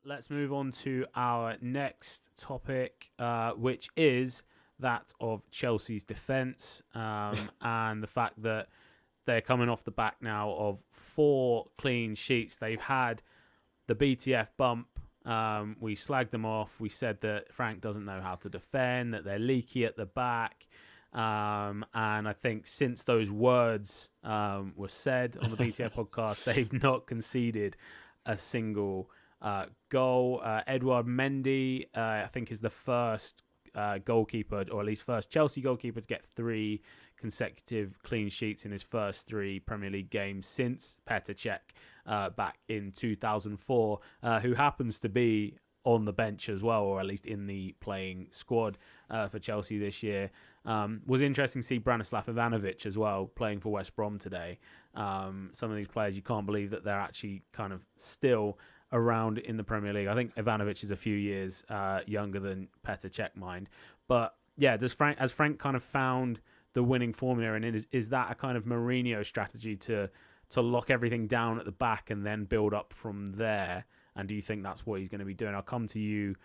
let's move on to our next topic, which is that of Chelsea's defence and the fact that they're coming off the back now of 4 clean sheets. They've had the BTF bump. We slagged them off. We said that Frank doesn't know how to defend, that they're leaky at the back. And I think since those words were said on the BTF podcast, they've not conceded a single goal. Edouard Mendy, I think, is the first goalkeeper, or at least first Chelsea goalkeeper, to get 3 consecutive clean sheets in his first 3 Premier League games since Petr Cech back in 2004, who happens to be on the bench as well, or at least in the playing squad for Chelsea this year. Was interesting to see Branislav Ivanovic as well playing for West Brom today. Some of these players, you can't believe that they're actually kind of still around in the Premier League. I think Ivanovic is a few years younger than Petr Cech, mind. But yeah, has Frank kind of found the winning formula, and is that a kind of Mourinho strategy to lock everything down at the back and then build up from there? And do you think that's what he's going to be doing? I'll come to you,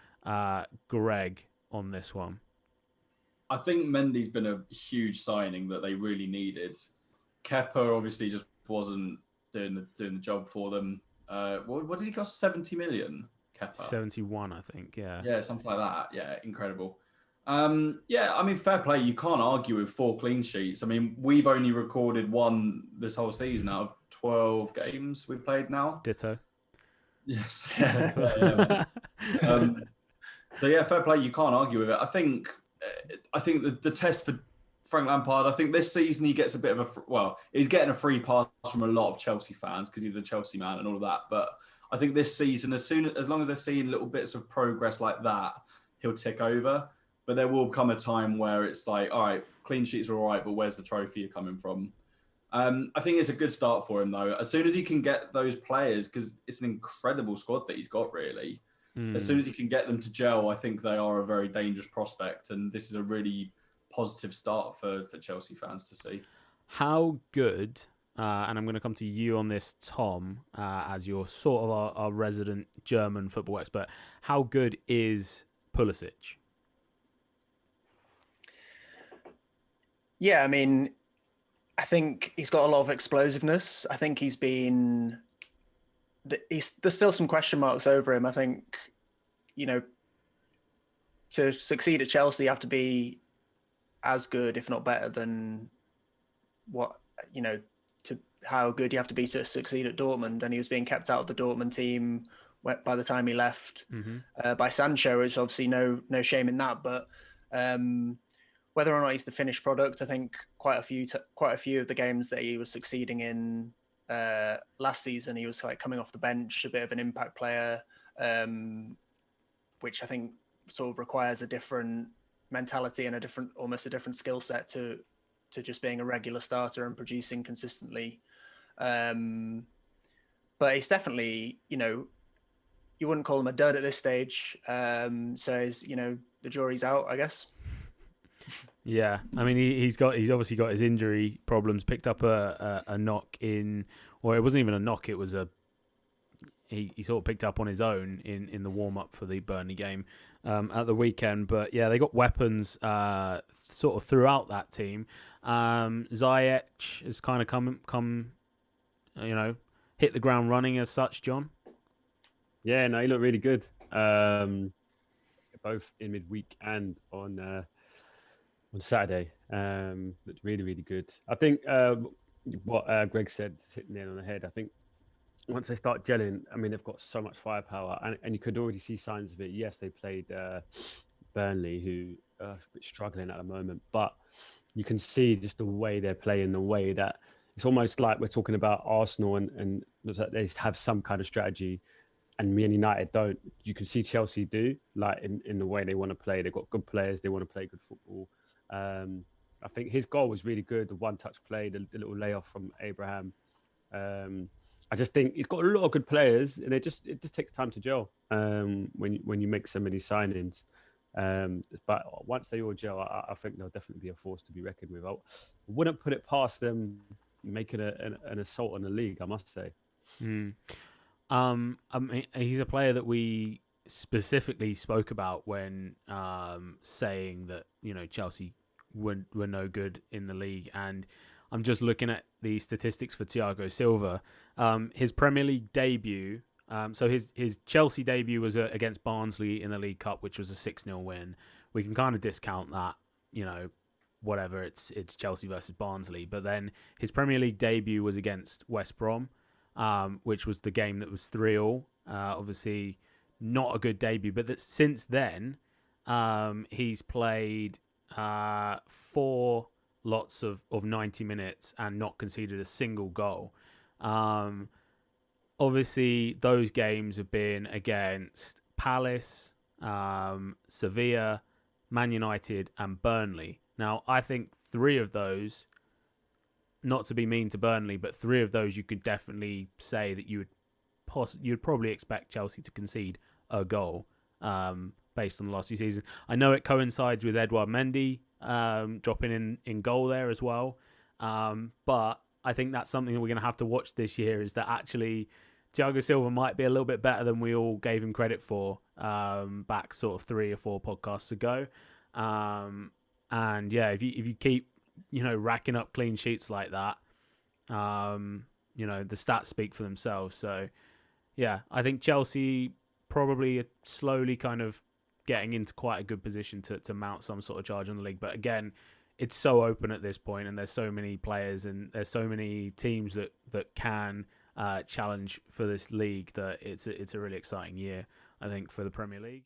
Greg, on this one. I think Mendy's been a huge signing that they really needed. Kepa obviously just wasn't doing the job for them. What did he cost? 70 million? Kepa? 71, I think, yeah. Yeah, something like that. Yeah, incredible. Yeah, I mean, fair play. You can't argue with 4 clean sheets. I mean, we've only recorded 1 this whole season out of 12 games we've played now. Ditto. Yes. Yeah. So yeah, fair play. You can't argue with it. I think the test for Frank Lampard, I think this season he gets a bit of he's getting a free pass from a lot of Chelsea fans because he's the Chelsea man and all of that. But I think this season, as long as they're seeing little bits of progress like that, he'll tick over. But there will come a time where it's like, all right, clean sheets are all right, but where's the trophy you're coming from? I think it's a good start for him, though. As soon as he can get those players, because it's an incredible squad that he's got, really. As soon as he can get them to gel, I think they are a very dangerous prospect. And this is a really positive start for Chelsea fans to see. How good, and I'm going to come to you on this, Tom, as you're sort of our resident German football expert. How good is Pulisic? Yeah, I mean, I think he's got a lot of explosiveness. I think there's still some question marks over him. I think, to succeed at Chelsea, you have to be as good, if not better, than how good you have to be to succeed at Dortmund. And he was being kept out of the Dortmund team by the time he left by Sancho, which obviously no shame in that. But whether or not he's the finished product, I think quite a few of the games that he was succeeding in last season, he was like coming off the bench, a bit of an impact player, which I think sort of requires a different mentality and almost a different skill set to just being a regular starter and producing consistently. But it's definitely, you wouldn't call him a dud at this stage. So he's, the jury's out, I guess. Yeah, I mean he's obviously got his injury problems. Picked up a knock in, or it wasn't even a knock. It was he sort of picked up on his own in the warm up for the Burnley game at the weekend. But yeah, they got weapons sort of throughout that team. Ziyech has kind of come, hit the ground running as such. John. Yeah, no, he looked really good. Both in midweek and on Saturday. Looked really, really good. I think what Greg said is hitting the nail on the head. I think once they start gelling, I mean, they've got so much firepower, and you could already see signs of it. Yes, they played Burnley, who are a bit struggling at the moment, but you can see just the way they're playing, the way that it's almost like we're talking about Arsenal and they have some kind of strategy, and Man United don't. You can see Chelsea do, like in the way they want to play. They've got good players. They want to play good football. I think his goal was really good. The one-touch play, the little layoff from Abraham. I just think he's got a lot of good players, and it just takes time to gel when you make so many signings. But once they all gel, I think they'll definitely be a force to be reckoned with. I wouldn't put it past them making an assault on the league, I must say. I mean, he's a player that we specifically spoke about when saying that Chelsea were no good in the league, and I'm just looking at the statistics for Thiago Silva. His Premier League debut, so his Chelsea debut was against Barnsley in the League Cup, which was a 6-0 win. We can kind of discount that, whatever, it's Chelsea versus Barnsley. But then his Premier League debut was against West Brom, which was the game that was 3-3. Obviously, not a good debut, but since then, he's played 4 lots of 90 minutes and not conceded a single goal. Obviously, those games have been against Palace, Sevilla, Man United, and Burnley. Now, I think 3 of those, not to be mean to Burnley, but 3 of those you could definitely say that you'd probably expect Chelsea to concede a goal based on the last few seasons. I know it coincides with Edouard Mendy dropping in goal there as well, but I think that's something that we're going to have to watch this year, is that actually Thiago Silva might be a little bit better than we all gave him credit for back sort of 3 or 4 podcasts ago. And yeah, if you keep racking up clean sheets like that, the stats speak for themselves. So yeah, I think Chelsea probably are slowly kind of getting into quite a good position to mount some sort of charge on the league. But again, it's so open at this point, and there's so many players and there's so many teams that can challenge for this league that it's a really exciting year, I think, for the Premier League.